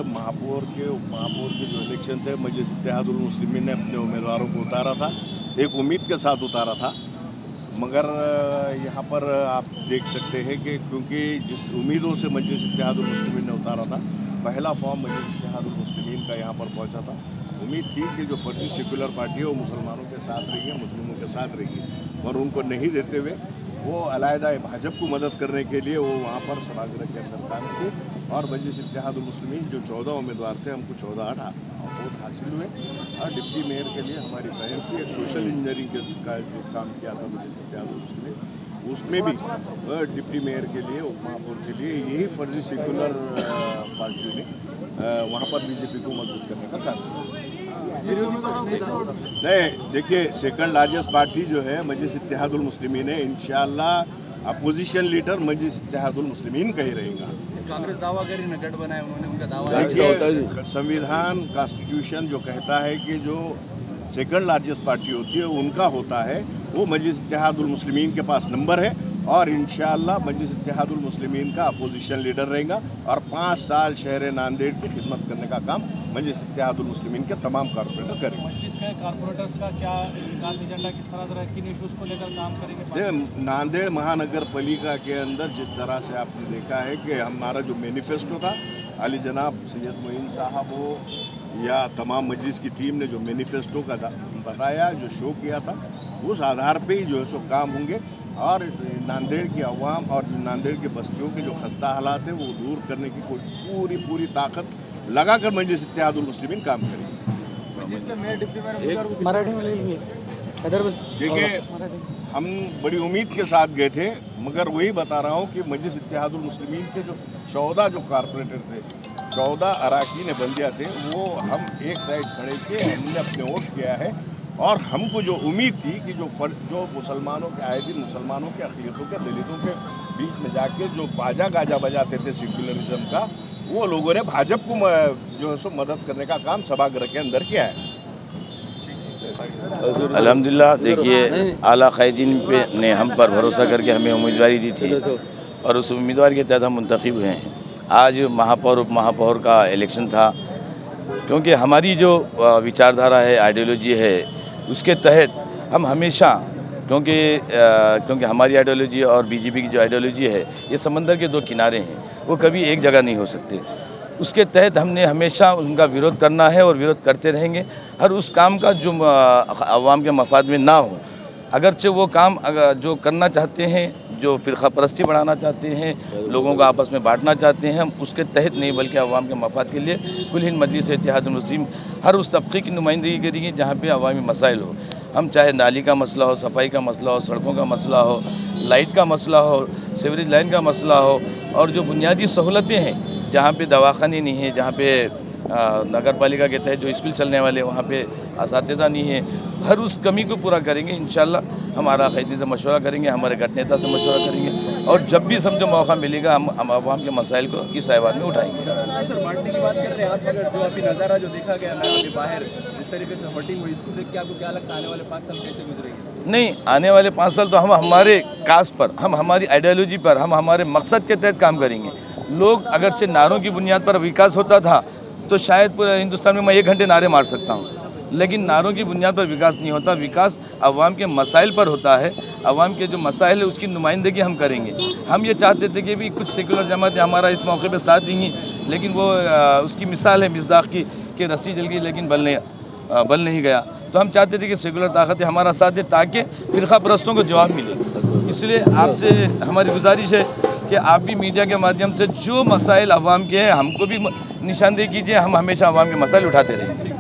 महापौर के उप महापौर के जो इलेक्शन थे मजलिस इत्तेहादुल मुस्लिमीन ने अपने उम्मीदवारों को उतारा था, एक उम्मीद के साथ उतारा था। मगर यहाँ पर आप देख सकते हैं कि क्योंकि जिस उम्मीदों से मजलिस इत्तेहादुल मुस्लिमीन ने उतारा था, पहला फॉर्म मजलिस इत्तेहादुल मुस्लिमीन का यहाँ पर पहुँचा था। उम्मीद थी कि जो फर्जी सेकुलर पार्टी है वो मुसलमानों के साथ रहेगी, मुस्लिमों के साथ रहेगी, और उनको नहीं देते हुए वो अलहदा भाजपा को मदद करने के लिए वो वहाँ पर सभागृह के अंदर काम की, और मजलिस इत्तेहादुल मुस्लिमीन जो 14 उम्मीदवार थे, हमको 14 वोट हासिल हुए। और डिप्टी मेयर के लिए हमारी बहन थी, एक सोशल इंजीनियरिंग का जो काम किया था मजलिस इत्तेहादुल मुस्लिमीन, उसमें भी डिप्टी मेयर के लिए, उप महापौर के लिए यही फर्जी सेकुलर पार्टी ने वहाँ पर बीजेपी को मजबूत करने का काम किया। नहीं, देखिए, सेकंड लार्जेस्ट पार्टी जो है मजलिस इत्तेहादुल मुस्लिमीन है। इंशाअल्लाह अपोजिशन लीडर मजलिस इत्तेहादुल मुस्लिमीन का ही रहेगा। कांग्रेस दावा करी न गठ बनाए उन्होंने, उनका दावा देखिए, संविधान कॉन्स्टिट्यूशन जो कहता है कि जो सेकंड लार्जेस्ट पार्टी होती है उनका होता है, वो मजलिस इत्तेहादुल मुस्लिमीन के पास नंबर है, और इंशाअल्लाह मजलिस इत्तेहादुल मुस्लिमीन का अपोजिशन लीडर रहेगा, और 5 साल शहर नांदेड़ की खिदमत करने का काम मजलिस इत्तेहादुल मुस्लिमीन के तमाम कारपोरेटर करेंगे। मजलिस के कारपोरेटर्स का क्या विकास एजेंडा किस तरह रहा, किन इश्यूज को लेकर काम करेंगे? नांदेड़ महानगर पालिका के अंदर जिस तरह से आपने देखा है कि हमारा जो मैनिफेस्टो था, अली जनाब सैयद मोइन साहब हो या तमाम मजलिस की टीम ने जो मैनिफेस्टो का बताया, जो शो किया था, उस आधार पे ही जो है सो काम होंगे, और नांदेड़ की अवाम और नांदेड़ के बस्तियों के जो खस्ता हालात हैं वो दूर करने की पूरी ताकत लगाकर मजलिस इत्तेहादुल मुस्लिमीन काम करेगी। देखिए, हम बड़ी उम्मीद के साथ गए थे, मगर वही बता रहा हूँ कि मजलिस इत्तेहादुल मुस्लिमीन के जो 14 जो कारपोरेटर थे, 14 अराकीन बंदियाँ थे, वो हम एक साइड खड़े के हमने अपने वोट किया है। और हमको जो उम्मीद थी कि जो मुसलमानों के आए दिन मुसलमानों के अक़लियतों के दलितों के बीच में जाके जो बाजा गाजा बजाते थे सेक्युलरिज्म का, वो लोगों ने भाजपा को जो है सो मदद करने का काम सभागृह के अंदर किया है। अल्हम्दुलिल्लाह, देखिए, आला क़ायदीन पे ने हम पर भरोसा करके हमें उम्मीदवारी दी थी, और उस उम्मीदवार के तहत हम मुंतखब हुए हैं। आज महापौर उप महापौर का इलेक्शन था, क्योंकि हमारी जो विचारधारा है, आइडियोलॉजी है, उसके तहत हम हमेशा, क्योंकि हमारी आइडियोलॉजी और बीजेपी की जो आइडियोलॉजी है, ये समंदर के 2 किनारे हैं, वो कभी एक जगह नहीं हो सकते। उसके तहत हमने हमेशा उनका विरोध करना है और विरोध करते रहेंगे। हर उस काम का जो अवाम के मफाद में ना हो, अगरचे वो काम जो करना चाहते हैं, जो फ़िरक़ा परस्ती बढ़ाना चाहते हैं, लोगों को आपस में बांटना चाहते हैं, हम उसके तहत नहीं बल्कि अवाम के मफाद के लिए कुल हिंद मजलिस इत्तेहादुल मुस्लिमीन हर उस तबके की नुमाइंदगी करेगी जहाँ पे अवामी मसाइल हो। हम चाहे नाली का मसला हो, सफाई का मसला हो, सड़कों का मसला हो, लाइट का मसला हो, सीवरेज लाइन का मसला हो, और जो बुनियादी सहूलतें हैं, जहाँ पे दवाखाने नहीं है, जहाँ पे नगर पालिका के तहत जो स्कूल चलने वाले वहाँ पे असातिज़ा नहीं है, हर उस कमी को पूरा करेंगे। इंशाअल्लाह हम आला क़ायदीन से मशवरा करेंगे, हमारे गठ नेता से मशवरा करेंगे, और जब भी समझो मौका मिलेगा हम आवाम के मसाइल को इस ऐवान में उठाएंगे। सर, बांटने की बात कर रहे हैं आप, अगर जो अभी नज़ारा जो देखा गया ना अभी बाहर, जिस तरीके से वोटिंग हुई, इसको देख के आपको क्या लगता है आने वाले 5 साल कैसे गुजरेंगे? नहीं, आने वाले 5 साल तो हम हमारे काज पर, हम हमारी आइडियोलॉजी पर, हम हमारे मकसद के तहत काम करेंगे। लोग अगरचे नारों की बुनियाद पर विकास होता था तो शायद पूरे हिंदुस्तान में मैं 1 घंटे नारे मार सकता हूँ, लेकिन नारों की बुनियाद पर विकास नहीं होता। विकास अवाम के मसाइल पर होता है। अवाम के जो मसाइल है उसकी नुमाइंदगी हम करेंगे। हम ये चाहते थे कि भी कुछ सेकुलर जमातें हमारा इस मौके पे साथ देंगी, लेकिन वो उसकी मिसाल है मिसदाक की कि रस्सी जल गई लेकिन बल नहीं गया। तो हम चाहते थे कि सेकुलर ताकतें हमारा साथ दें ताकि फ़िरक़ा परस्तों को जवाब मिले। इसलिए आपसे हमारी गुजारिश है कि आप भी मीडिया के माध्यम से जो मसाइल अवाम के हैं हमको भी निशानदेही कीजिए। हम हमेशा अवाम के मसाइल उठाते रहेंगे।